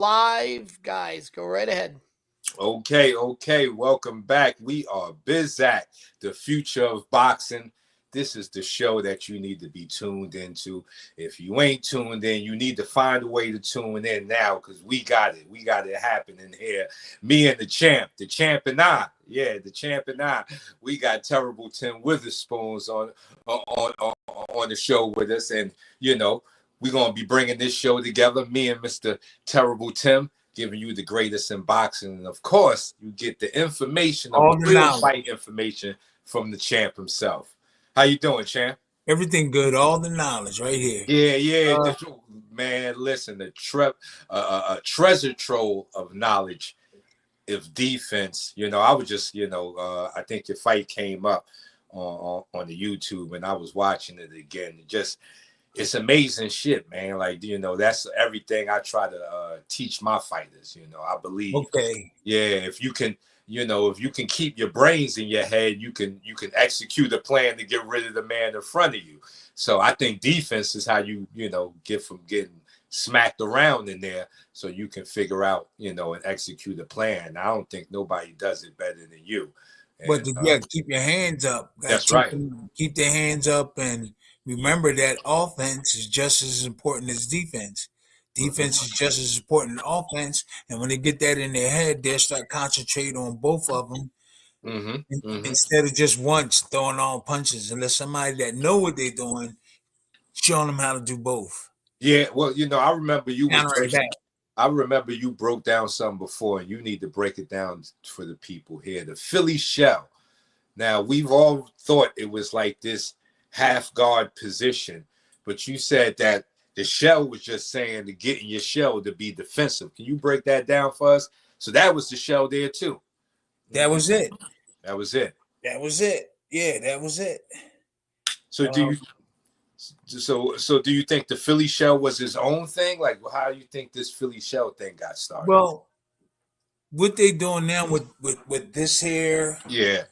live, guys. Go right ahead. Okay. Welcome back. We are Bizak, the future of boxing. This is the show that you need to be tuned into. If you ain't tuned in, you need to find a way to tune in now because we got it. We got it happening here. Me and the champ and I. Yeah, the champ and I. We got terrible Tim Witherspoons on the show with us, and we're gonna be bringing this show together. Me and Mr. Terrible Tim, giving you the greatest in boxing. And of course, you get the information, the real fight information from the champ himself. How you doing, champ? Everything good. All the knowledge right here. Yeah. Man, listen, a treasure trove of knowledge of defense. I was just, I think your fight came up on the YouTube, and I was watching it again. It's amazing shit, man. Like, that's everything I try to teach my fighters. I believe. Okay. Yeah, if you can keep your brains in your head, you can execute a plan to get rid of the man in front of you. So I think defense is how you get from getting smacked around in there, so you can figure out and execute a plan. I don't think nobody does it better than you. But keep your hands up. That's right. Keep their hands up, and remember that offense is just as important as defense. Defense is just as important as offense, and when they get that in their head, they'll start concentrating on both of them instead of just once throwing all punches. Unless somebody that know what they're doing, showing them how to do both. Yeah, well, I remember you. I remember you broke down something before, and you need to break it down for the people here. The Philly shell. Now, we've all thought it was like this half guard position, but you said that the shell was just saying to get in your shell to be defensive. Can you break that down for us? So that was the shell there too. That was it. That was it. Yeah, that was it. So do you think the Philly shell was his own thing? Like, how do you think this Philly shell thing got started? Well, what they doing now with this here,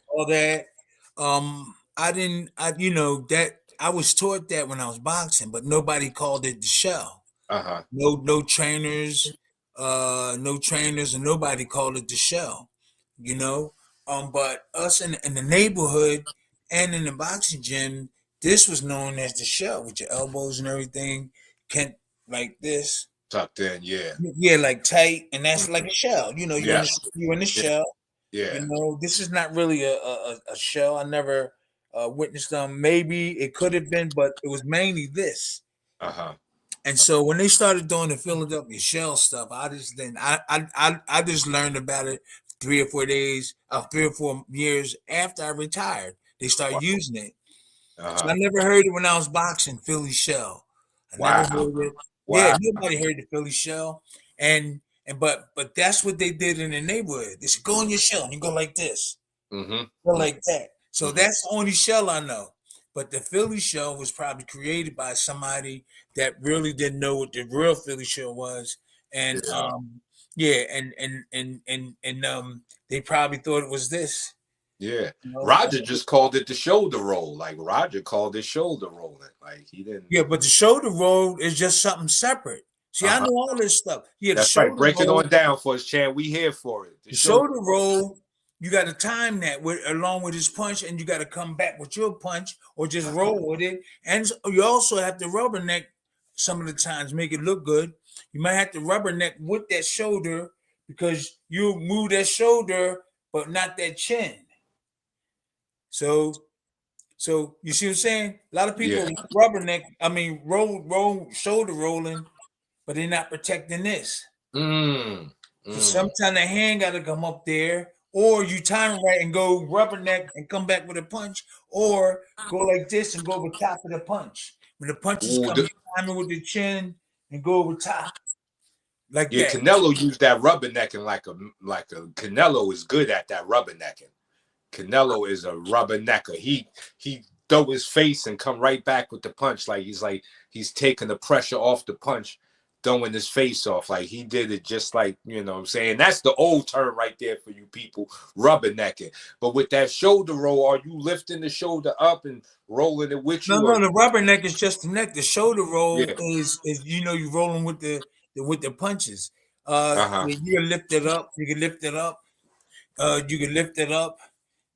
all that. I was taught that when I was boxing, but nobody called it the shell. No trainers, and nobody called it the shell. But us in the neighborhood and in the boxing gym, this was known as the shell with your elbows and everything, like this. Tucked in, yeah. Yeah, like tight, and that's like a shell. You're in the shell. Yeah. This is not really a shell. I never witnessed them. Maybe it could have been, but it was mainly this. And so when they started doing the Philadelphia shell stuff, I just learned about it 3 or 4 years after I retired. They started using it. So I never heard it when I was boxing, Philly shell. Never heard it. Wow. Yeah, nobody heard the Philly shell. But that's what they did in the neighborhood. They said, go in your shell, and you go like this. Go like that. So that's the only shell I know. But the Philly shell was probably created by somebody that really didn't know what the real Philly shell was. And they probably thought it was this. Yeah. Roger just called it the shoulder roll. Like Roger called it shoulder rolling. Like he didn't. Yeah, but the shoulder roll is just something separate. See, I know all this stuff. Yeah, that's right. Break it on down for us, Chan. We here for it. The shoulder roll, you got to time that along with his punch, and you got to come back with your punch or just roll with it. And you also have to rubberneck some of the times, make it look good. You might have to rubberneck with that shoulder because you move that shoulder, but not that chin. So you see what I'm saying? A lot of people roll shoulder rolling, but they're not protecting this. So sometimes the hand got to come up there, or you time it right and go rubberneck and come back with a punch, or go like this and go over top of the punch. When the punch is coming, time it with the chin and go over top. Like that. Canelo used that rubbernecking like a Canelo is good at that rubbernecking. Canelo is a rubbernecker. He throw his face and come right back with the punch. Like he's taking the pressure off the punch, throwing his face off. Like he did it just like, what I'm saying? That's the old term right there for you people, rubbernecking. But with that shoulder roll, are you lifting the shoulder up and rolling it with you? No, the rubberneck is just the neck. The shoulder roll is you're rolling with the punches. You can lift it up. You can lift it up. You can lift it up,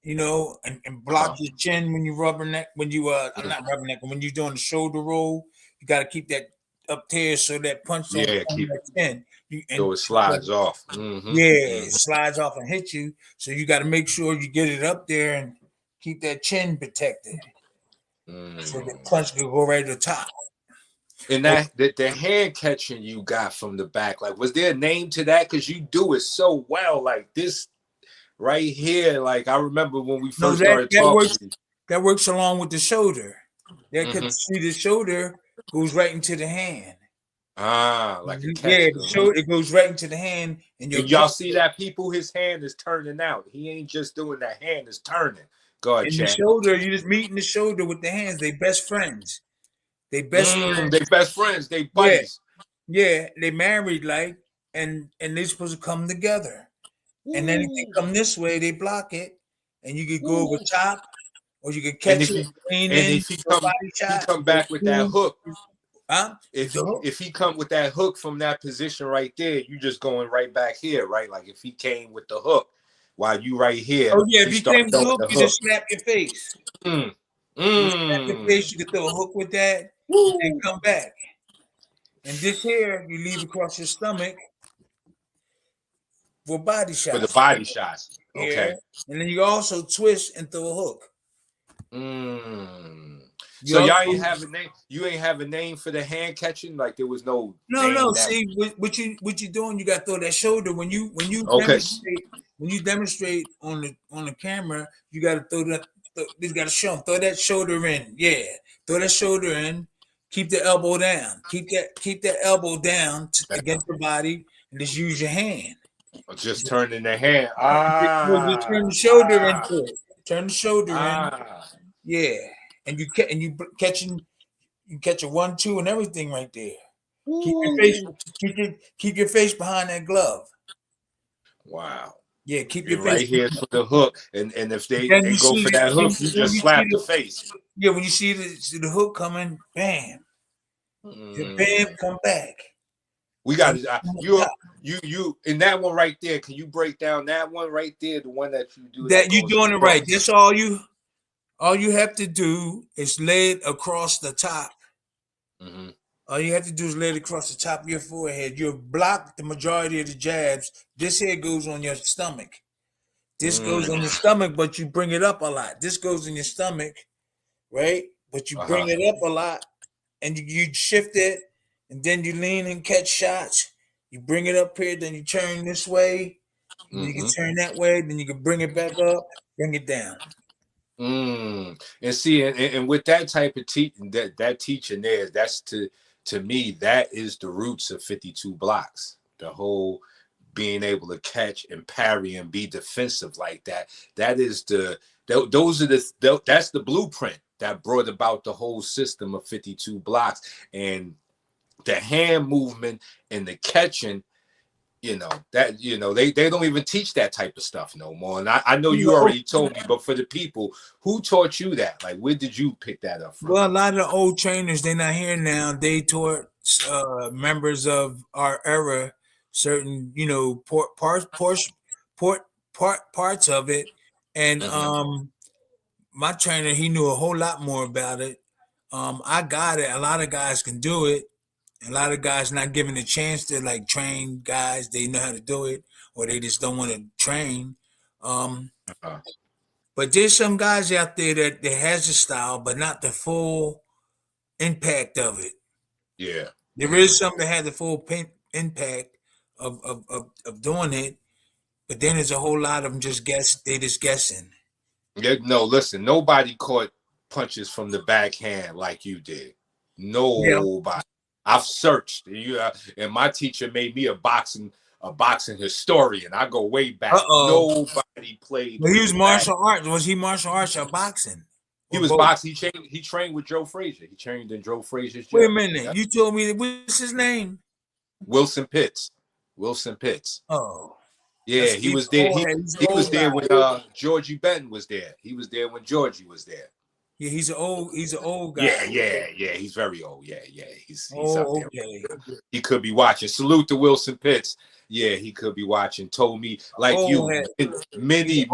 and block your chin when you rubberneck. When you I'm not rubbernecking. When you're doing the shoulder roll, you got to keep that up there so that punch don't come that chin. So it slides off. It slides off and hit you. So you got to make sure you get it up there and keep that chin protected. So the punch can go right to the top. And the hand catching you got from the back, like, was there a name to that? Because you do it so well, like this right here. Like, I remember when we first started talking. That works along with the shoulder. That could see the shoulder goes right into the hand. Like a catch. The shoulder, it goes right into the hand. And y'all see that, people? His hand is turning out. He ain't just doing that. Hand is turning. Go ahead, the shoulder, you just meeting the shoulder with the hands. They best friends. They best friends. They best friends. They buddies. Yeah, they married, and they're supposed to come together. And then if they come this way, they block it, and you could go over top, or you could catch it. And if he come back with that hook, if he come with that hook from that position right there, you just going right back here, right? Like if he came with the hook while you right here. Oh yeah, if he came with the hook, you just snap your face. You snap your face, you can throw a hook with that, and come back. And this here, you leave across your stomach for body shots. For the body shots. Okay. Yeah. And then you also twist and throw a hook. So y'all ain't have a name. You ain't have a name for the hand catching. Like there was no. No. See what you doing? You got to throw that shoulder when you demonstrate on the camera. You got to throw that. You got to show them. Throw that shoulder in. Yeah. Throw that shoulder in. Keep the elbow down. Keep that elbow down against the body, and just use your hand. Just turning the hand. Just turn the shoulder into it. Turn the shoulder in. Yeah, and you catch a 1-2 and everything right there. Keep your face behind that glove. Wow. Yeah, keep your face right here for the hook, and if they go for that hook, you just slap the face. Yeah, when you see the hook coming, bam, bam, come back. We got you in that one right there. Can you break down that one right there? The one that you do. That you doing it right. That's all you. All you have to do is lay it across the top. All you have to do is lay it across the top of your forehead. You'll block the majority of the jabs. This here goes on your stomach. This goes on your stomach, but you bring it up a lot. This goes in your stomach, right? But you bring it up a lot, and you shift it, and then you lean and catch shots. You bring it up here, then you turn this way. You can turn that way, then you can bring it back up, bring it down. And see, and with that type of teaching, that teaching there, that's to me, that is the roots of 52 blocks. The whole being able to catch and parry and be defensive like that. That is that's the blueprint that brought about the whole system of 52 blocks. And the hand movement and the catching, they don't even teach that type of stuff no more. And I know you already told me, but for the people, who taught you that? Like, where did you pick that up from? Well, a lot of the old trainers, they're not here now. They taught members of our era certain, parts of it. And my trainer, he knew a whole lot more about it. I got it. A lot of guys can do it. A lot of guys not given a chance to train guys. They know how to do it, or they just don't want to train. But there's some guys out there that has a style, but not the full impact of it. Yeah, there is some that have the full impact of doing it, but then there's a whole lot of them they just guessing. Yeah, no, listen, nobody caught punches from the backhand like you did. Nobody. Yeah. I've searched, and my teacher made me a boxing historian. I go way back. Nobody played. Well, he was martial arts. Was he martial arts or boxing? He was boxing. He trained with Joe Frazier. He trained in Joe Frazier's gym. Wait a minute. Yeah. You told me what's his name? Wilson Pitts. Oh. Yeah, he was there. He was there when Georgie Benton was there. He was there when Georgie was there. Yeah, he's an old guy. Yeah. He's very old. Yeah. He's up there. Okay. He could be watching. Salute to Wilson Pitts. Yeah, he could be watching. Told me like many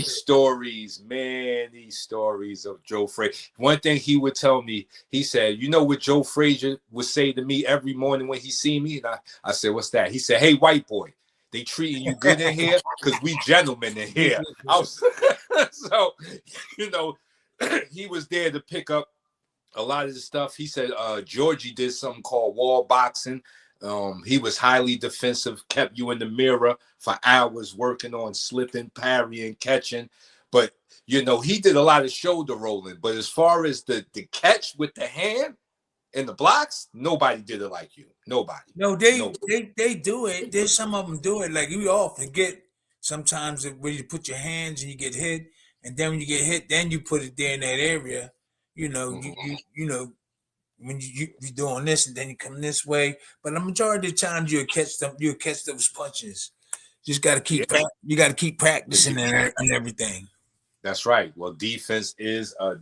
stories of Joe Frazier. One thing he would tell me, he said, you know what Joe Frazier would say to me every morning when he see me? And I said, what's that? He said, hey, white boy, they treating you good in here? Because we gentlemen in here. So, he was there to pick up a lot of the stuff. He said Georgie did something called wall boxing. He was highly defensive, kept you in the mirror for hours working on slipping, parrying, catching. But, he did a lot of shoulder rolling. But as far as the catch with the hand and the blocks, nobody did it like you. Nobody. No, they do it. There's some of them do it. Like we all forget sometimes when you put your hands and you get hit. And then when you get hit, then you put it there in that area. When you're doing this and then you come this way. But the majority of the times you'll catch those punches. Just got to keep practicing and everything. That's right. Well, defense is a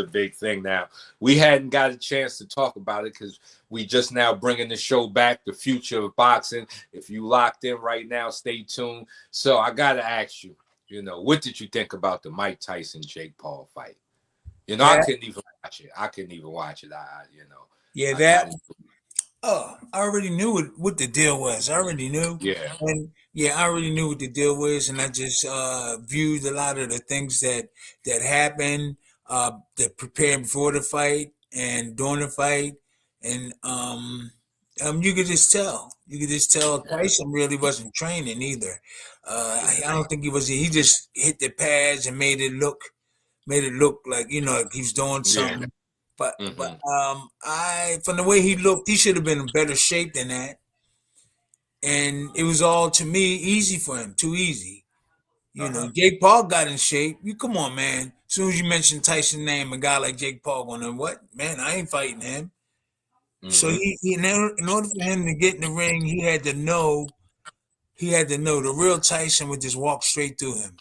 big thing. Now, we hadn't got a chance to talk about it because we just now bringing the show back, the future of boxing. If you locked in right now, stay tuned. So I got to ask you, what did you think about the Mike Tyson Jake Paul fight? I couldn't even watch it. I already knew what the deal was. I already knew. Yeah. And I already knew what the deal was, and I just viewed a lot of the things that happened, that prepared before the fight and during the fight, and you could just tell. Tyson really wasn't training either. I don't think he was. He just hit the pads and made it look like like he's doing something. Yeah. But from the way he looked, he should have been in better shape than that. And it was all, to me, easy for him. Too easy. Jake Paul got in shape. Come on, man. As soon as you mention Tyson's name, a guy like Jake Paul going, what? Man, I ain't fighting him. Mm-hmm. So he in order for him to get in the ring, he had to know the real Tyson would just walk straight through him.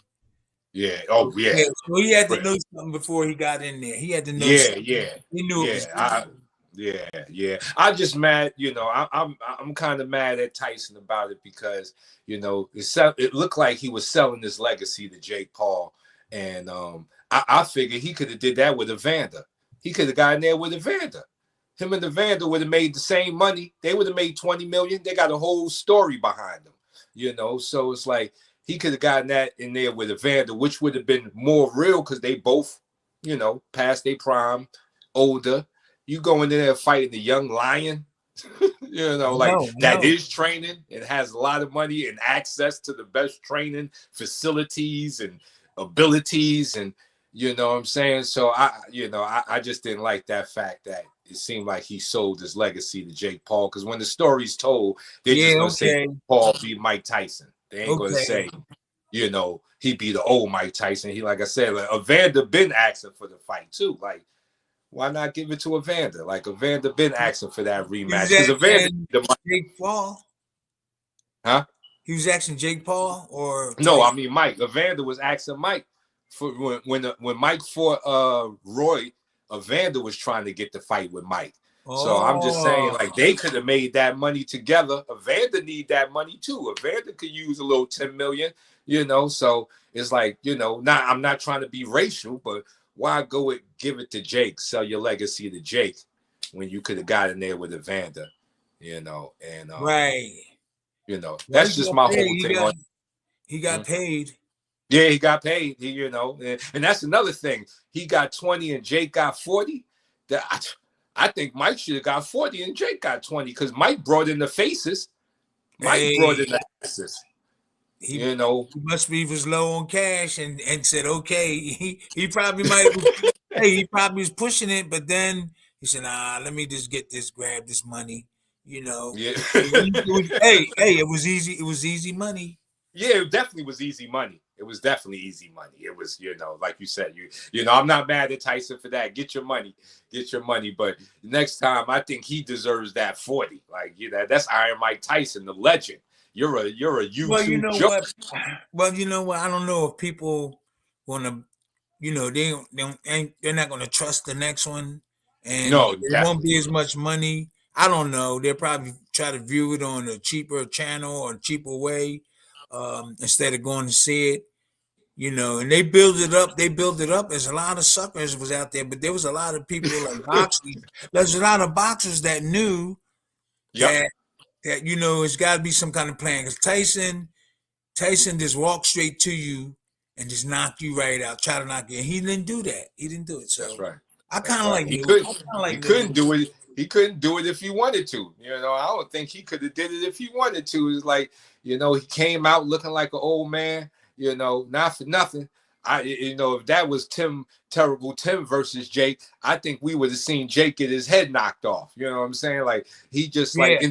Yeah. Oh, yeah. So he had to know something before he got in there. He had to know. Yeah. He knew it was. Yeah. I'm just mad. I'm kind of mad at Tyson about it because it looked like he was selling his legacy to Jake Paul, and I figured he could have did that with Evander. He could have gotten there with Evander. Him and Evander would have made the same money. They would have made $20 million. They got a whole story behind them. So it's like he could have gotten that in there with Evander, which would have been more real because they both, past their prime, older. You go in there fighting the young lion, that is training and has a lot of money and access to the best training facilities and abilities, and what I'm saying. So I just didn't like that fact that it seemed like he sold his legacy to Jake Paul, because when the story's told, they're just gonna say Paul beat Mike Tyson. They ain't gonna say, he beat the old Mike Tyson. He, like I said, Evander been asking for the fight too. Like, why not give it to Evander? Like, Evander been asking for that rematch. Because Evander, Jake Paul, huh? He was asking Jake Paul, or no? I mean, Mike. Evander was asking Mike for when Mike fought Roy. Evander was trying to get the fight with Mike. So I'm just saying, like, they could have made that money together. Evander need that money too. Evander could use a little 10 million, So it's like, I'm not trying to be racial, but why go and give it to Jake, sell your legacy to Jake, when you could have got in there with Evander, and right. That's just my whole thing. He got paid. Yeah, he got paid. And that's another thing. He got 20 and Jake got 40. I think Mike should have got 40 and Jake got 20, because Mike brought in the faces. Mike brought in the faces. He must be was low on cash and said, okay. He probably might he probably was pushing it, but then he said, let me just grab this money. Yeah. It was easy. It was easy money. Yeah, it definitely was easy money. It was definitely easy money. It was, like you said, I'm not mad at Tyson for that. Get your money. But next time, I think he deserves that 40. Like, that's Iron Mike Tyson, the legend. You're a YouTube what? Well, you know what? I don't know if people want to, you know, they're not going to trust the next one, and No, it won't definitely. be as much money. I don't know. They'll probably try to view it on a cheaper channel or a cheaper way, instead of going to see it. You know, and they build it up. They build it up. There's a lot of suckers was out there, but there was a lot of people like boxers. There's a lot of boxers that knew Yep. that you know it's got to be some kind of plan. Because Tyson just walked straight to you and just knock you right out, try to knock you. And he didn't do that. He didn't do it. That's So right. I That's kind of right. like He Lou. could. I kind of like He Lou. couldn't do it. He couldn't do it if he wanted to. You know, I don't think he could have did it if he wanted to. It's like, you know, he came out looking like an old man. You know, not for nothing. You know, if that was Terrible Tim versus Jake, I think we would have seen Jake get his head knocked off. You know what I'm saying? Like he just like, Yeah.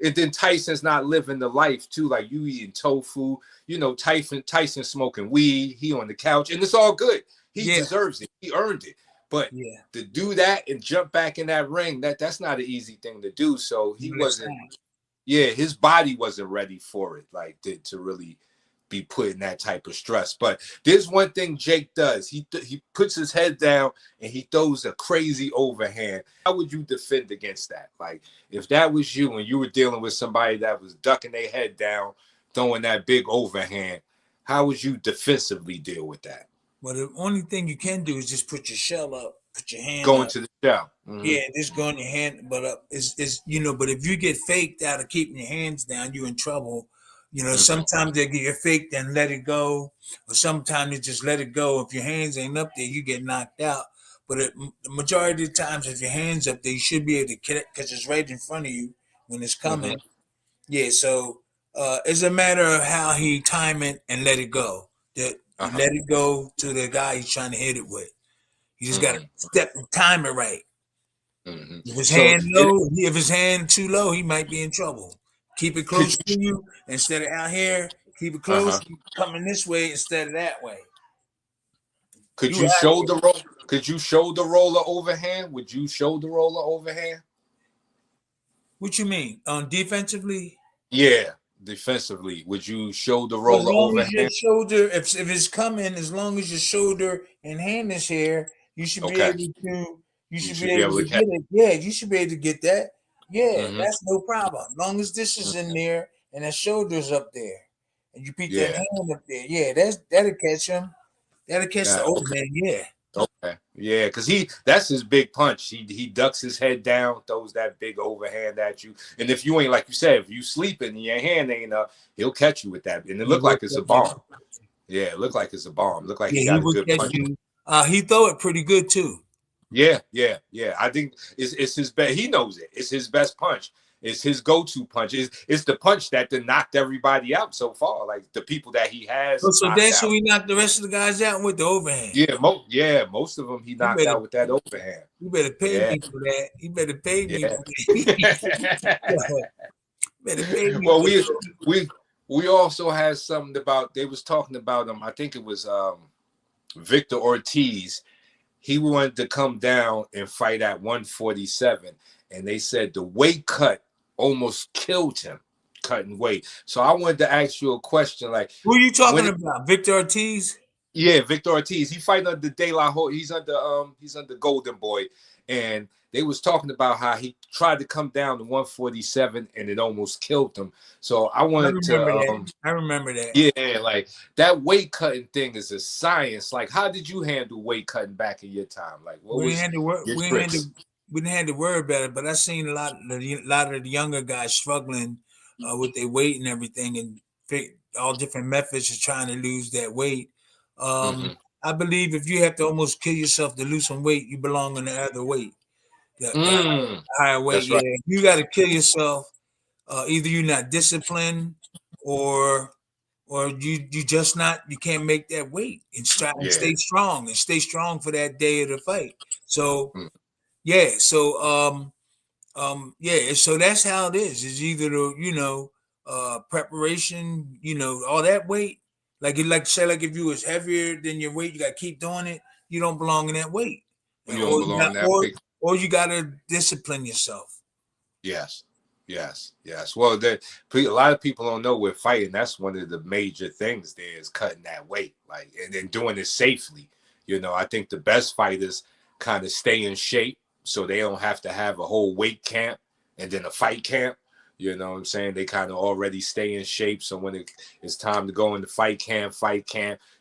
and then Tyson's not living the life too. Like you eating tofu, you know, Tyson smoking weed, he on the couch, and it's all good. He deserves it. He earned it. But to do that and jump back in that ring, that's not an easy thing to do. So he wasn't. Yeah, his body wasn't ready for it, like to really be put in that type of stress. But there's one thing Jake does. He puts his head down and he throws a crazy overhand. How would you defend against that? Like if that was you and you were dealing with somebody that was ducking their head down, throwing that big overhand, how would you defensively deal with that? Well, the only thing you can do is just put your shell up, put your hand Going up. to the shell. Mm-hmm. Yeah, just go on your hand, but up is you know. But if you get faked out of keeping your hands down, you're in trouble. You know, sometimes they get you faked and let it go, or sometimes they just let it go. If your hands ain't up there, you get knocked out. But the majority of the times, if your hands up there, you should be able to get it because it's right in front of you when it's coming. Mm-hmm. Yeah, so it's a matter of how he time it and let it go. That let it go to the guy he's trying to hit it with. You just got to step and time it right. Mm-hmm. If his hand low, if his hand too low, he might be in trouble. Keep it close to you instead of out here. Keep it close, coming this way instead of that way. Could you show the roll? Could you show the roller overhand? Would you show the roller overhand? What you mean? Defensively? Yeah, defensively. Would you show the roller overhand? As your shoulder, if it's coming, as long as your shoulder and hand is here, you should be able to. You should be able to get it. Yeah, you should be able to get that. Yeah, that's no problem. As long as this is in there and that shoulder's up there, and you pick that hand up there. Yeah, that'll catch him. That'll catch the overhand. Yeah. Okay. Yeah, because that's his big punch. He ducks his head down, throws that big overhand at you. And if you ain't, like you said, if you sleeping and your hand ain't up, he'll catch you with that. And it looked like it's a bomb. Yeah, it looked like it's a bomb. Looked like he got a good punch. He throw it pretty good too. Yeah. I think it's his best. He knows it. It's his best punch. It's his go-to punch. It's the punch that knocked everybody out so far. Like the people that he has. So that's who he knocked the rest of the guys out with the overhand. Yeah, most of them he knocked out with that overhand. You better pay me for that. You better pay me for that. Better pay me. Well, we also had something about, they was talking about I think it was Victor Ortiz. He wanted to come down and fight at 147, and they said the weight cut almost killed him, cutting weight. So I wanted to ask you a question, like, who are you talking about? Victor Ortiz? Yeah, Victor Ortiz. He fighting under De La Hoya. He's under Golden Boy, and they was talking about how he tried to come down to 147 and it almost killed him. So I wanted I remember that. Yeah, like that weight cutting thing is a science. Like, how did you handle weight cutting back in your time? Like, what was your tricks? We didn't have to worry about it, but I seen a lot of the younger guys struggling with their weight and everything, and all different methods of trying to lose that weight. I believe if you have to almost kill yourself to lose some weight, you belong in the other weight, the higher weight. That's right. Yeah, you got to kill yourself. Either you're not disciplined, or you just not. You can't make that weight and stay strong for that day of the fight. So. So so that's how it is. It's either the preparation, all that weight. Like if you was heavier than your weight, you gotta keep doing it. You don't belong in that weight. You don't belong in that weight. Or you gotta discipline yourself. Yes. Well, a lot of people don't know with fighting. That's one of the major things there is cutting that weight, like, and then doing it safely. I think the best fighters kind of stay in shape so they don't have to have a whole weight camp and then a fight camp. You know what I'm saying? They kind of already stay in shape. So when it's time to go into fight camp,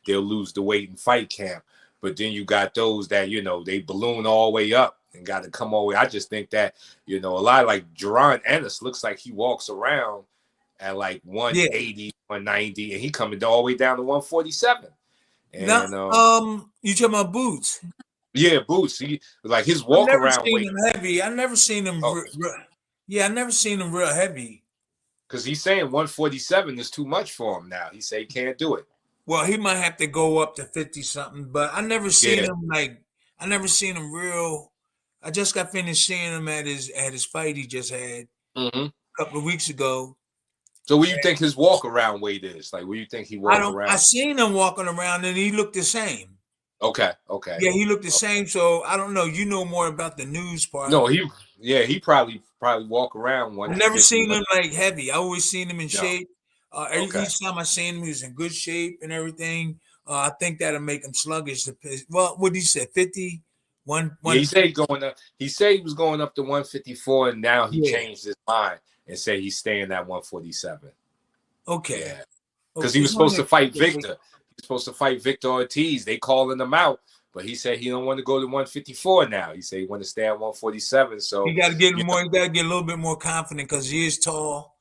they'll lose the weight in fight camp. But then you got those that, they balloon all the way up and got to come all the way. I just think that, a lot like Jaron Ennis looks like he walks around at like 180, 190, and he coming all the way down to 147. And now, you talking about Boots? Yeah, Boots. He like his walk around weight. Him heavy. I never seen him. I never seen him real heavy. Because he's saying 147 is too much for him now. He say he can't do it. Well, he might have to go up to 50 something, but I never seen him I never seen him real. I just got finished seeing him at his fight he just had a couple of weeks ago. So what do you think his walk around weight is? Like, what do you think he walks around? I seen him walking around and he looked the same. Okay. Yeah, he looked the same. So I don't know. You know more about the news part. No, he probably walk around one. I never seen him like heavy. I always seen him in shape. Each time I seen him, he was in good shape and everything. I think that'll make him sluggish. Well, what did he say? 50? He said he said he was going up to 154, and now he changed his mind and said he's staying at 147. Okay. Yeah. Because he was supposed to fight Victor. He's supposed to fight Victor Ortiz. They calling him out, but he said he don't want to go to 154 now. He said he want to stay at 147. So he got to get more. He got to get a little bit more confident because he is tall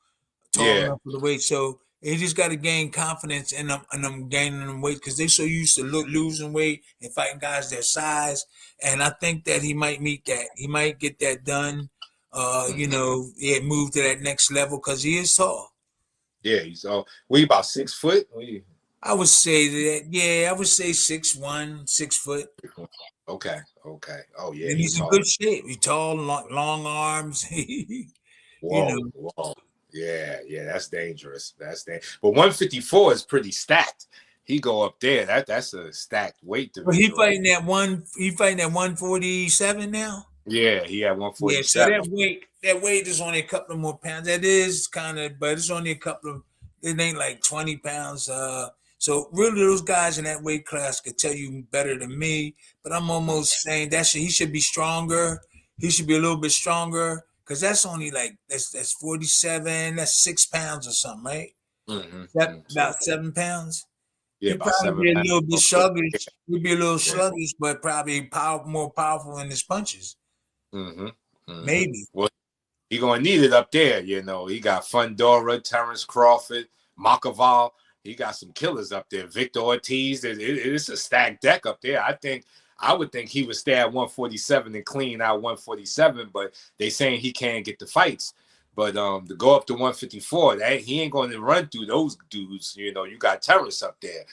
enough for the weight. So he just got to gain confidence in them gaining them weight because they're so used to losing weight and fighting guys their size. And I think that he might meet that. He might get that done. Move to that next level because he is tall. Yeah, he's about 6 foot. I would say that. Yeah, I would say 6'1", 6 foot. Okay. Oh yeah, and he's in good shape. He's tall, long arms. Whoa. Yeah, that's dangerous. But 154 is pretty stacked. He go up there. That's a stacked weight division. But he fighting at 147 now. Yeah, he had 147. Yeah, so that weight is only a couple of more pounds. That is kind of, but it's only a couple of. It ain't like 20 pounds. So really, those guys in that weight class could tell you better than me. But I'm almost saying he should be stronger. He should be a little bit stronger because that's only like that's 47. That's 6 pounds or something, right? About 7 pounds. Yeah, he'd probably be a little bit sluggish. He'd be a little sluggish, but probably more powerful in his punches. Maybe. Well, he gonna need it up there. He got Fundora, Terrence Crawford, Makaval. He got some killers up there. Victor Ortiz. It's a stacked deck up there. I would think he would stay at 147 and clean out 147, but they saying he can't get the fights. But to go up to 154, he ain't going to run through those dudes. You got Terrence up there.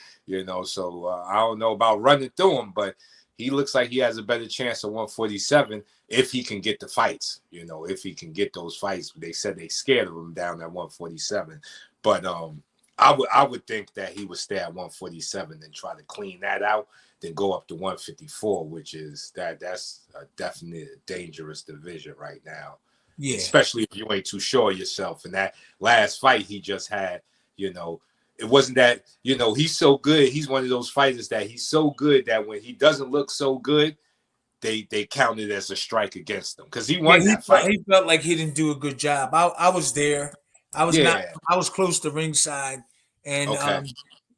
So I don't know about running through him, but he looks like he has a better chance at 147 if he can get the fights. If he can get those fights. They said they scared of him down at 147, but I would think that he would stay at 147 and try to clean that out, then go up to 154, which is that's a definite dangerous division right now. Yeah, especially if you ain't too sure of yourself. And that last fight he just had, it wasn't that, he's so good. He's one of those fighters that he's so good that when he doesn't look so good, they count it as a strike against him because he won that fight. He felt like he didn't do a good job. I was there. I was close to ringside, and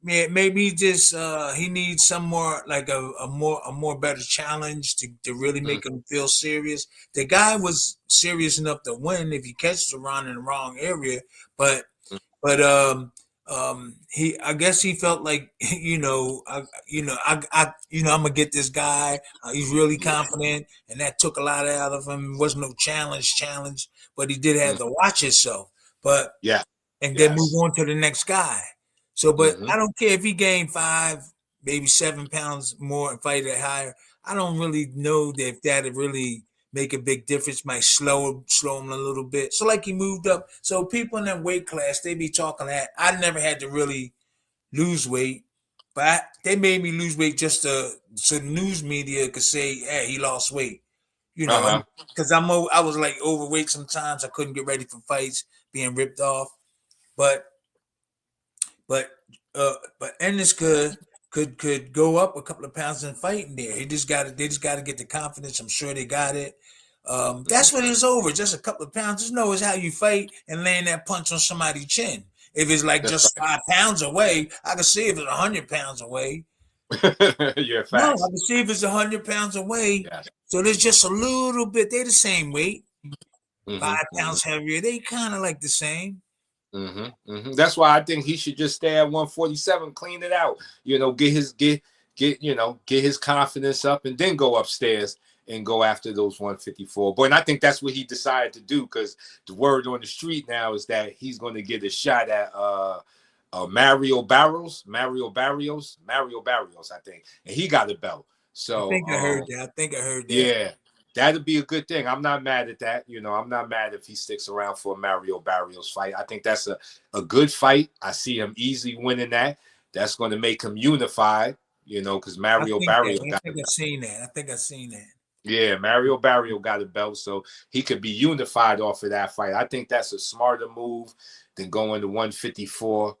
maybe just he needs some more like a more better challenge to really make him feel serious. The guy was serious enough to win if he catches a round in the wrong area, but I guess he felt like I'm gonna get this guy. He's really confident, and that took a lot out of him. It wasn't no challenge, but he did have to watch himself. But then move on to the next guy. So, but I don't care if he gained 5, maybe 7 pounds more and fight it higher. I don't really know if that'd really make a big difference. Might slow him a little bit. So, like he moved up. So people in that weight class, they be talking that I never had to really lose weight, but they made me lose weight just so the news media could say, "Hey, he lost weight." Because I was like overweight sometimes. I couldn't get ready for fights, being ripped off. But Ennis could could go up a couple of pounds and fight in there. They just got to get the confidence. I'm sure they got it. That's what it's over. Just a couple of pounds. Just know it's how you fight and land that punch on somebody's chin. If it's like just 5 pounds away, I can see if it's 100 pounds away. Yeah, facts. No, I can see if it's 100 pounds away. Yeah. So there's just a little bit. They're the same weight. 5 pounds heavier. They kind of like the same. That's why I think he should just stay at 147, clean it out. You know, get his confidence up, and then go upstairs and go after those 154. But I think that's what he decided to do, because the word on the street now is that he's going to get a shot at Mario Barrios, I think, and he got a belt. So I think I heard that. Yeah, that'd be a good thing. I'm not mad at that. You know, I'm not mad if he sticks around for a Mario Barrios fight. I think that's a good fight. I see him easily winning that. That's going to make him unified. You know, because Mario Barrios. I think I've seen that. Yeah, Mario Barrios got a belt, so he could be unified off of that fight. I think that's a smarter move than going to 154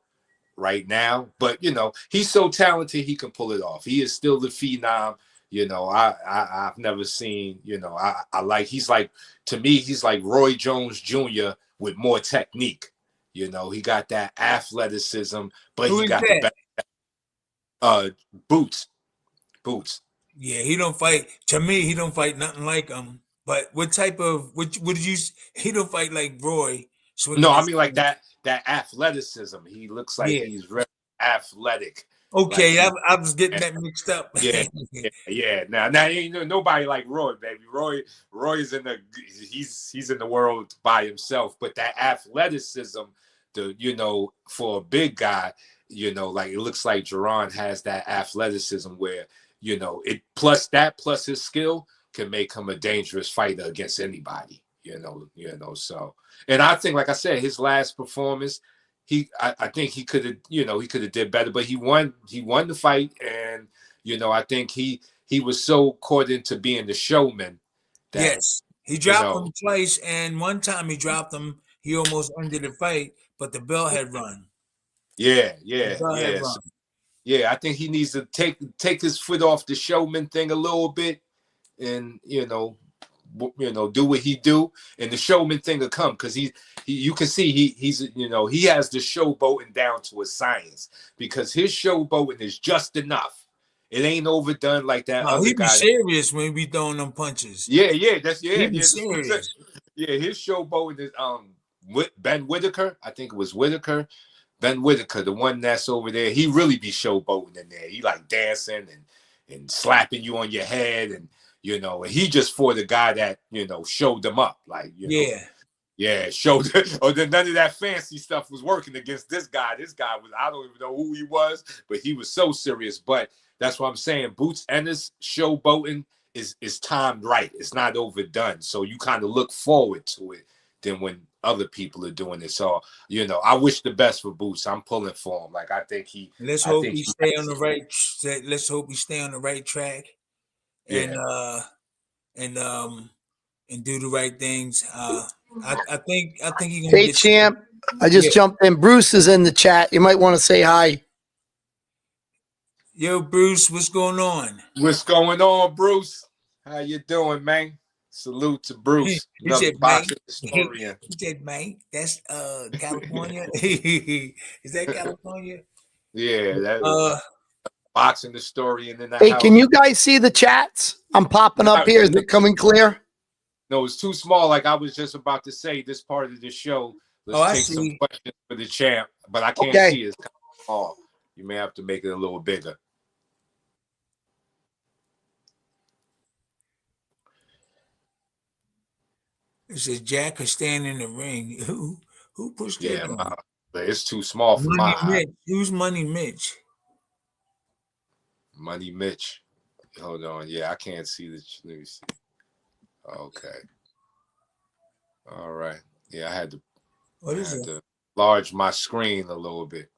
right now. But, you know, he's so talented, he can pull it off. He is still the phenom. You know, I've never seen, you know, to me, he's like Roy Jones Jr. with more technique. You know, he got that athleticism, but he got the best. Boots. Yeah, he don't fight. To me, he don't fight nothing like him. But what did you? He don't fight like Roy. So no, I mean like that athleticism. He looks like he's very athletic. Okay, like I was getting that mixed up. Yeah. Now ain't nobody like Roy, baby. Roy's he's in the world by himself. But that athleticism, for a big guy, you know, like it looks like Jerron has that athleticism where, you know, plus his skill can make him a dangerous fighter against anybody, you know. So, and I think, like I said, his last performance, I think he could have did better, but he won the fight, and you know, I think he was so caught into being the showman. Yes, he dropped him twice, and one time he dropped him, he almost ended the fight, but the bell had run. Yeah. Yeah, I think he needs to take his foot off the showman thing a little bit, and you know, do what he do, and the showman thing will come, because you can see he's you know, he has the showboating down to a science, because his showboating is just enough. It ain't overdone like that. No, he be serious when he be throwing them punches. Yeah, He be serious. Yeah, his showboating is Ben Whitaker. I think it was Whitaker. Ben Whitaker, the one that's over there, he really be showboating in there. He like dancing and slapping you on your head, and you know, and he just for the guy that, you know, showed them up, like, you know. Yeah, showed or then none of that fancy stuff was working against this guy. This guy was, I don't even know who he was, but he was so serious. But that's what I'm saying. Boots Ennis showboating is timed right. It's not overdone. So you kind of look forward to it than when other people are doing it. So, you know, I wish the best for Boots. I'm pulling for him. Like, I think let's hope he stay on the right track, and do the right things. I think he gonna Hey, champ, I just jumped in. Bruce is in the chat. You might want to say hi. Yo, Bruce, what's going on? What's going on, Bruce? How you doing, man? Salute to Bruce. He said, Mike, that's California. Is that California? Yeah, that boxing historian in the house. Hey, can you guys see the chats? I'm popping up here. Is it coming clear? No, it's too small. Like I was just about to say, this part of the show. Let's take some questions for the champ, but I can't see it. It's kind of small. You may have to make it a little bigger. It says Jack is standing in the ring. Who pushed that? Yeah, it's too small for my eye. Who's Money Mitch? Money Mitch. Hold on. Yeah, I can't see the. Let me see. Okay. All right. Yeah, I had to enlarge my screen a little bit.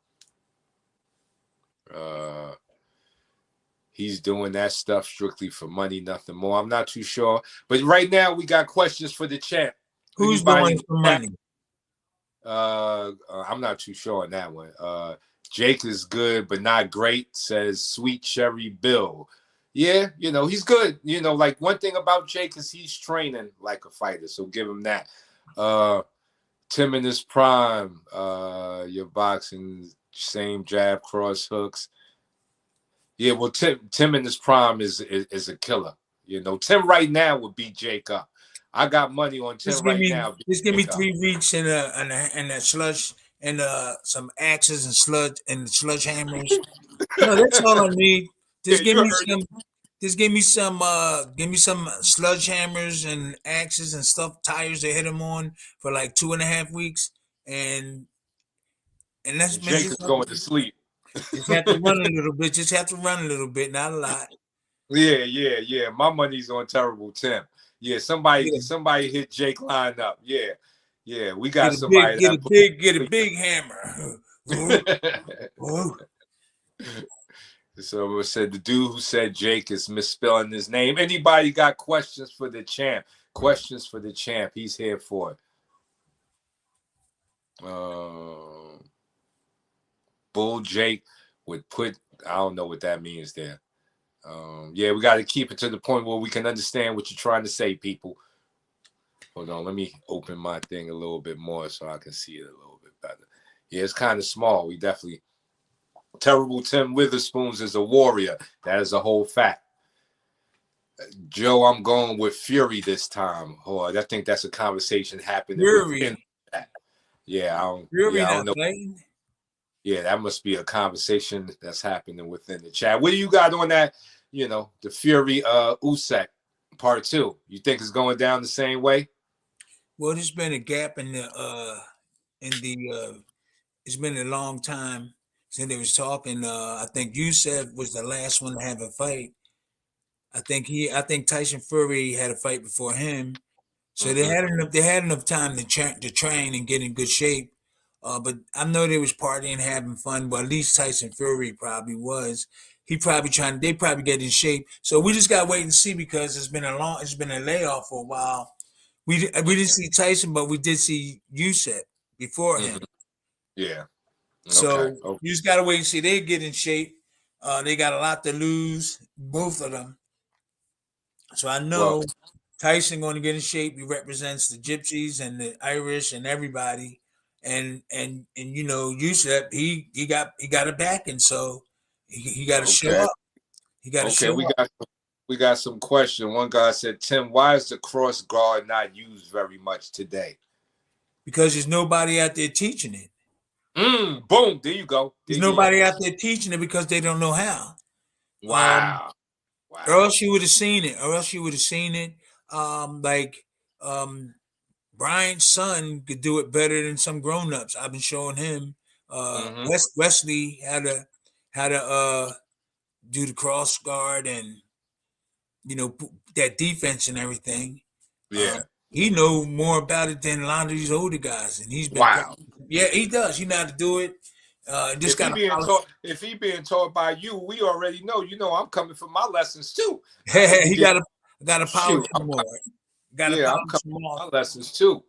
He's doing that stuff strictly for money, nothing more. I'm not too sure. But right now we got questions for the champ. Who's doing for money? I'm not too sure on that one. Jake is good, but not great, says Sweet Cherry Bill. Yeah, he's good. Like one thing about Jake is he's training like a fighter, so give him that. Tim in his prime, your boxing, same jab, cross hooks. Yeah, well, Tim in his prime is a killer. Tim right now would beat Jake up. I got money on Tim right now. Just give me 3 weeks and that sludge and some axes and sludge hammers. No, that's all I need. Just give me some sludge hammers and axes and stuff, tires to hit him on for like 2.5 weeks, and that's Jake is going to sleep. Just have to run a little bit. Just have to run a little bit, not a lot. Yeah. My money's on Terrible Tim. Yeah, somebody hit Jake line up. Yeah. We got somebody. Get a big hammer. So it said the dude who said Jake is misspelling his name. Anybody got questions for the champ? Questions for the champ. He's here for it. Bull Jake would put, I don't know what that means there. Yeah, we got to keep it to the point where we can understand what you're trying to say, people. Hold on, let me open my thing a little bit more so I can see it a little bit better. Yeah, it's kind of small. We definitely... Terrible Tim Witherspoon is a warrior. That is a whole fact. Joe, I'm going with Fury this time. Oh, I think that's a conversation happening. Fury. Yeah, I don't know. Playing? Yeah, that must be a conversation that's happening within the chat. What do you got on that? The Fury Usyk part 2. You think it's going down the same way? Well, there's been a gap in the it's been a long time since they was talking. I think Usyk was the last one to have a fight. I think Tyson Fury had a fight before him. So they had enough time to train and get in good shape. But I know they was partying, having fun. Well, at least Tyson Fury probably was. They probably get in shape. So we just gotta wait and see because it's been a layoff for a while. We didn't see Tyson, but we did see Usyk before him. Yeah. So you just gotta wait and see. They get in shape. They got a lot to lose, both of them. So I know Tyson going to get in shape. He represents the Gypsies and the Irish and everybody. And Usyk, he got a backing, so he got to show up. He got to show up. We got some question. One guy said, Tim, why is the cross guard not used very much today? Because there's nobody out there teaching it. Boom, there you go. There's nobody out there teaching it because they don't know how. Wow. Or else you would have seen it. Brian's son could do it better than some grown-ups. I've been showing him. Wesley had to do the cross guard and that defense and everything. Yeah. He know more about it than a lot of these older guys, and he's been. Wow. Yeah, he does. He know how to do it. If he being taught by you, we already know. I'm coming for my lessons too. He got to polish more. I'm coming for my lessons too.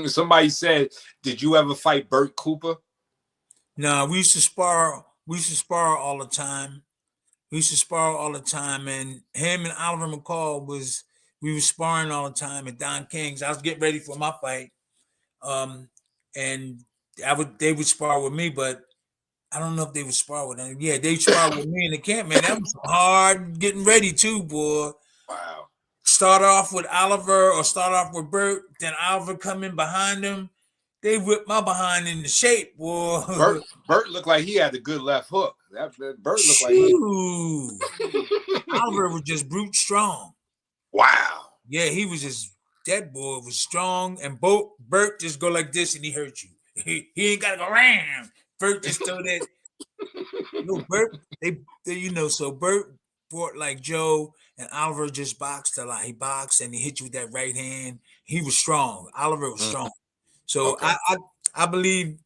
Somebody said, "Did you ever fight Bert Cooper?" No, we used to spar. All the time. And him and Oliver McCall we were sparring all the time at Don King's. I was getting ready for my fight, and they would spar with me, but I don't know if they would spar with them. Yeah, they spar with me in the camp, man. That was hard getting ready too, boy. Wow. Start off with Oliver or start off with Bert, then Oliver come in behind him. They whipped my behind into shape, boy. Bert looked like he had a good left hook. Bert looked like Oliver was just brute strong. Wow. Yeah, he was just, that boy was strong, and Bert just go like this and he hurt you. He ain't got to go around. Bert just throw that. Bert, so Bert fought like Joe, and Oliver just boxed a lot. He boxed and he hit you with that right hand. He was strong. Oliver was strong. So I believe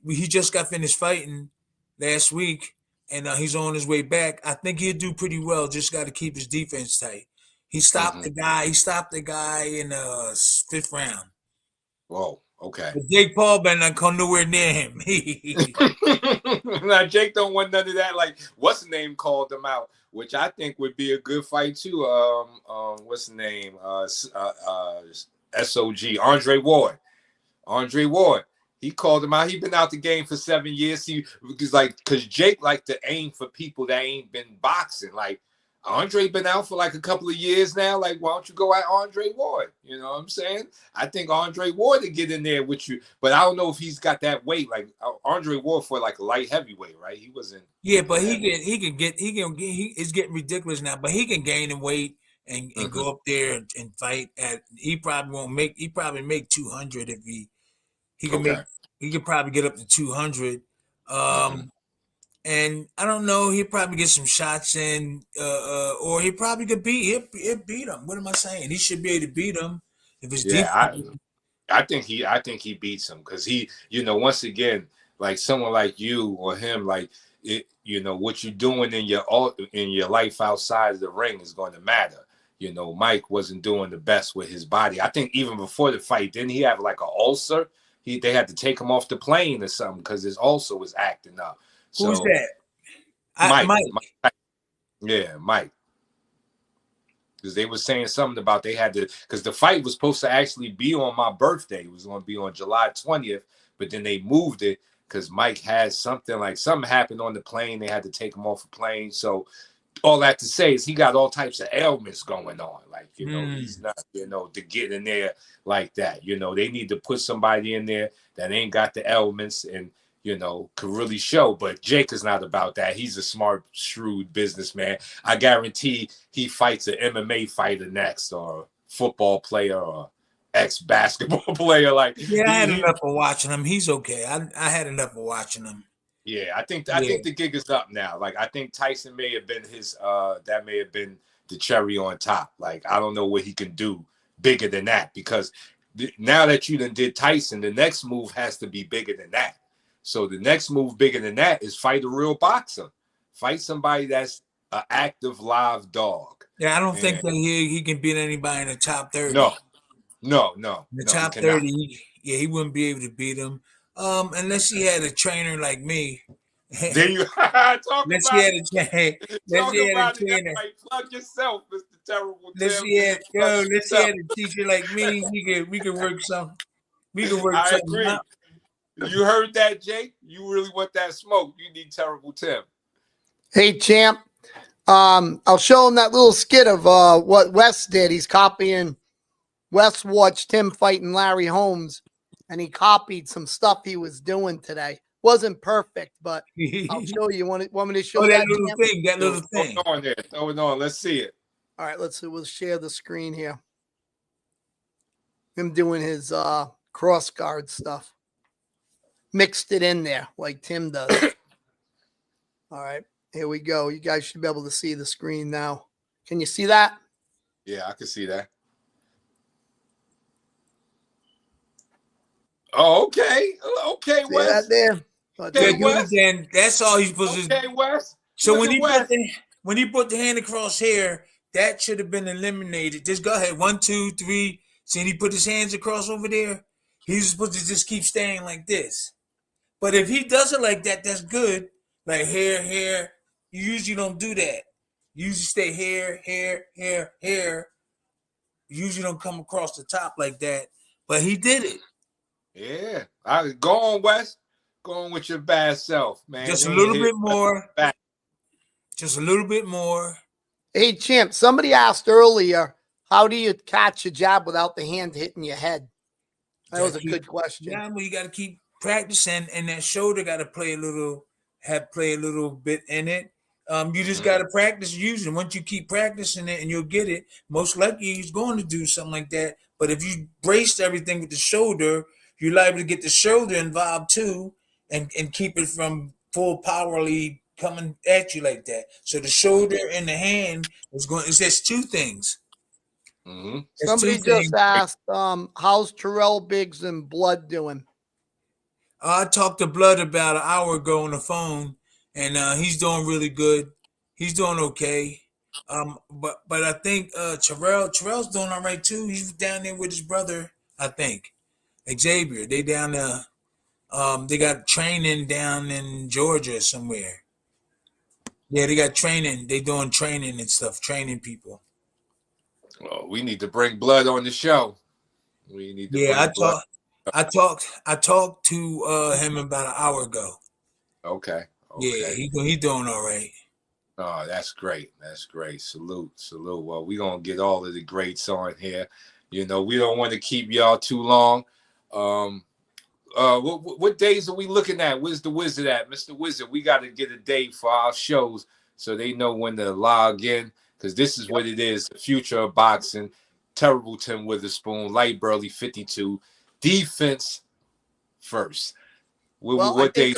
he just got finished fighting last week, and he's on his way back. I think he'll do pretty well. Just got to keep his defense tight. He stopped the guy. He stopped the guy in the 5th round. Whoa. Okay. But Jake Paul better not come nowhere near him. Now Jake don't want none of that. Like, what's the name called him out, which I think would be a good fight too. What's the name? SOG Andre Ward. Andre Ward. He called him out. He been out the game for 7 years. Because Jake like to aim for people that ain't been boxing. Like Andre been out for like a couple of years now. Like, why don't you go at Andre Ward? You know what I'm saying? I think Andre Ward to get in there with you, but I don't know if he's got that weight. Like Andre Ward for like a light heavyweight, right? He wasn't. Yeah, but it's getting ridiculous now. But he can gain in weight and go up there and fight. He probably make 200 if he can make. He could probably get up to 200. And I don't know. He'll probably get some shots in, or he probably could he'll beat him. What am I saying? He should be able to beat him if it's deep. I think he beats him because he, once again, like someone like you or him, like it, what you're doing in your life outside of the ring is going to matter. Mike wasn't doing the best with his body. I think even before the fight, didn't he have like an ulcer? They had to take him off the plane or something because his ulcer was acting up. Who's that? Mike. Yeah, Mike. Because they were saying something about they had to, because the fight was supposed to actually be on my birthday. It was going to be on July 20th, but then they moved it because Mike had something happened on the plane. They had to take him off the plane. So all that to say is he got all types of ailments going on. Like, he's not, to get in there like that. They need to put somebody in there that ain't got the ailments and, could really show. But Jake is not about that. He's a smart, shrewd businessman. I guarantee he fights an MMA fighter next, or a football player, or ex-basketball player. Like, I had enough of watching him. He's okay. I had enough of watching him. Yeah, I think the gig is up now. Like, I think Tyson may have been that may have been the cherry on top. Like, I don't know what he can do bigger than that, because now that you done did Tyson, the next move has to be bigger than that. So the next move bigger than that is fight a real boxer. Fight somebody that's an active live dog. Yeah, I don't think that he can beat anybody in the top 30. No. The top 30, he wouldn't be able to beat him. Unless he had a trainer like me. Then you talk unless about he had a trainer. Right. Plug yourself, Mr. Terrible. Unless he had a teacher like me, we could work something. I agree. Out. You heard that, Jake? You really want that smoke? You need Terrible Tim. Hey, champ. I'll show him that little skit of what Wes did. He's copying. Wes watched Tim fighting Larry Holmes, and he copied some stuff he was doing today. Wasn't perfect, but I'll show you. Want me to show that little thing? That little thing. Throw it on there. Throw it on. Let's see it. All right, let's see. We'll share the screen here. Him doing his cross guard stuff. Mixed it in there like Tim does. All right, here we go. You guys should be able to see the screen now. Can you see that? Yeah, I can see that. Oh, okay. Okay, see Wes. that there? Again, that's all he's supposed to do. Okay, Wes. So when he put the hand across here, that should have been eliminated. Just go ahead. 1, 2, 3. See, he put his hands across over there. He's supposed to just keep staying like this. But if he does it like that, that's good. Like here. You usually don't do that. You usually stay here. You usually don't come across the top like that. But he did it. Yeah. Go on, Wes. Go on with your bad self, man. Just a little bit more. Just a little bit more. Hey, champ, somebody asked earlier, how do you catch a jab without the hand hitting your head? That was a good question. Yeah, well, you got to keep practicing, and that shoulder got to play a little bit in it. You just got to practice using it. Once you keep practicing it and you'll get it, most likely he's going to do something like that. But if you braced everything with the shoulder, you're liable to get the shoulder involved too and keep it from full powerly coming at you like that. So the shoulder and the hand it's just two things. Mm-hmm. Somebody just asked, how's Terrell Biggs and Blood doing? I talked to Blood about an hour ago on the phone, and he's doing really good. He's doing okay. But I think Terrell's doing all right too. He's down there with his brother, I think. Xavier. They down there. They got training down in Georgia or somewhere. Yeah, they got training. They doing training and stuff, training people. Well, we need to bring Blood on the show. We need to Yeah, bring Blood. I talked to him about an hour ago. Okay. Yeah, he doing all right. Oh, that's great. That's great. Salute. Well, we're gonna get all of the greats on here. You know, we don't want to keep y'all too long. What days are we looking at? Where's the Wizard at? Mr. Wizard, we got to get a date for our shows so they know when to log in, because this is what it is, the future of boxing. Terrible Tim Witherspoon, Lytle Burley 52, defense first. What days?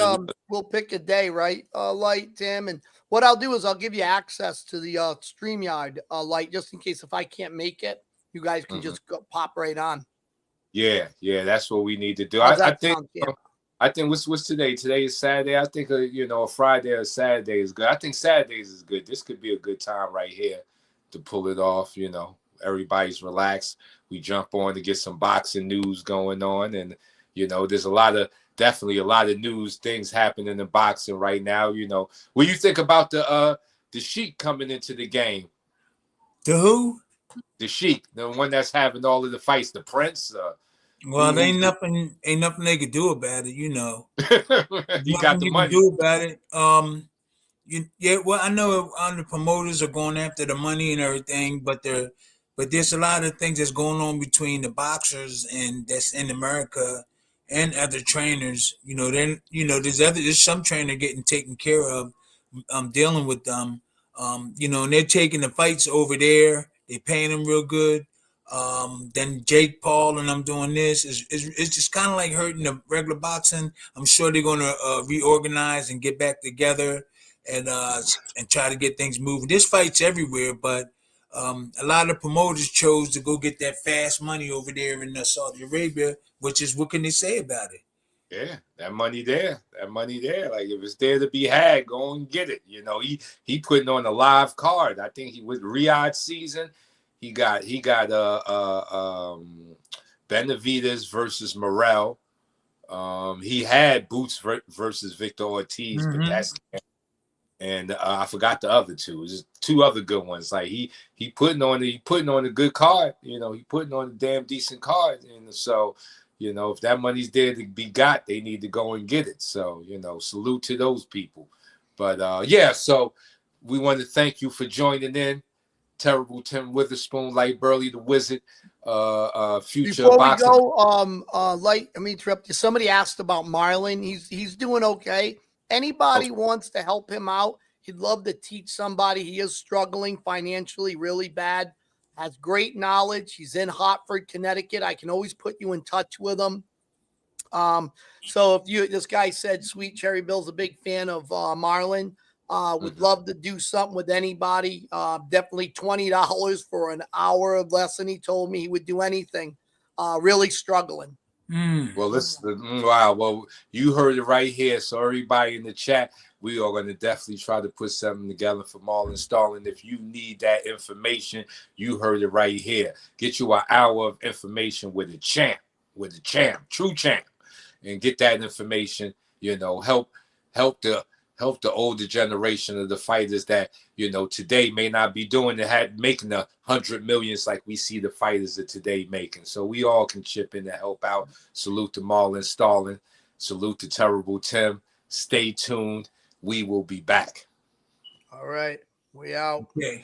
We'll pick a day, right, Light, Tim? And what I'll do is I'll give you access to the StreamYard, Light, just in case if I can't make it, you guys can just go pop right on. Yeah, that's what we need to do. I think what's today? Today is Saturday. I think a Friday or Saturday is good. I think Saturdays is good. This could be a good time right here to pull it off. You know, everybody's relaxed. We jump on to get some boxing news going on, and there's definitely a lot of news things happening in boxing right now. What do you think about the Sheik coming into the game? The who? The Sheik, the one that's having all of the fights, the Prince. Well, there ain't nothing they could do about it, He got the money. Do about it. Well, I know the promoters are going after the money and everything, but there's a lot of things that's going on between the boxers and that's in America and other trainers. There's some trainer getting taken care of, dealing with them. And they're taking the fights over there. They paying them real good. Then Jake Paul and I'm doing this. It's just kind of like hurting the regular boxing. I'm sure they're going to reorganize and get back together and try to get things moving. There's fights everywhere, but a lot of promoters chose to go get that fast money over there in Saudi Arabia, which is, what can they say about it? Yeah, that money there. Like, if it's there to be had, go and get it. He putting on a live card. I think he with Riyadh season. He got Benavidez versus Morrell. He had Boots versus Victor Ortiz, but that's, and I forgot the other two. Just two other good ones. Like he putting on a good card. He putting on a damn decent card, and so. If that money's there to be got, they need to go and get it. So, salute to those people. But, so we want to thank you for joining in. Terrible Tim Witherspoon, Lytle Burley, the Wizard, future Before boxing. we go, Light, let me interrupt you. Somebody asked about Marlon. He's doing okay. Anybody wants to help him out, he'd love to teach somebody. He is struggling financially really bad. Has great knowledge. He's in Hartford, Connecticut. I can always put you in touch with him. So this guy said Sweet Cherry Bill's a big fan of Marlon. Would love to do something with anybody. Definitely $20 for an hour of lesson. He told me he would do anything. Really struggling. Well, wow. Well, you heard it right here. So everybody in the chat, we are going to definitely try to put something together for Marlon Starling. If you need that information, you heard it right here. Get you an hour of information with a champ, true champ, and get that information. Help the older generation of the fighters that today may not be doing it, making the 100 millions like we see the fighters of today making. So we all can chip in to help out. Salute to Marlon Starling. Salute to Terrible Tim. Stay tuned. We will be back. All right. We out. Okay.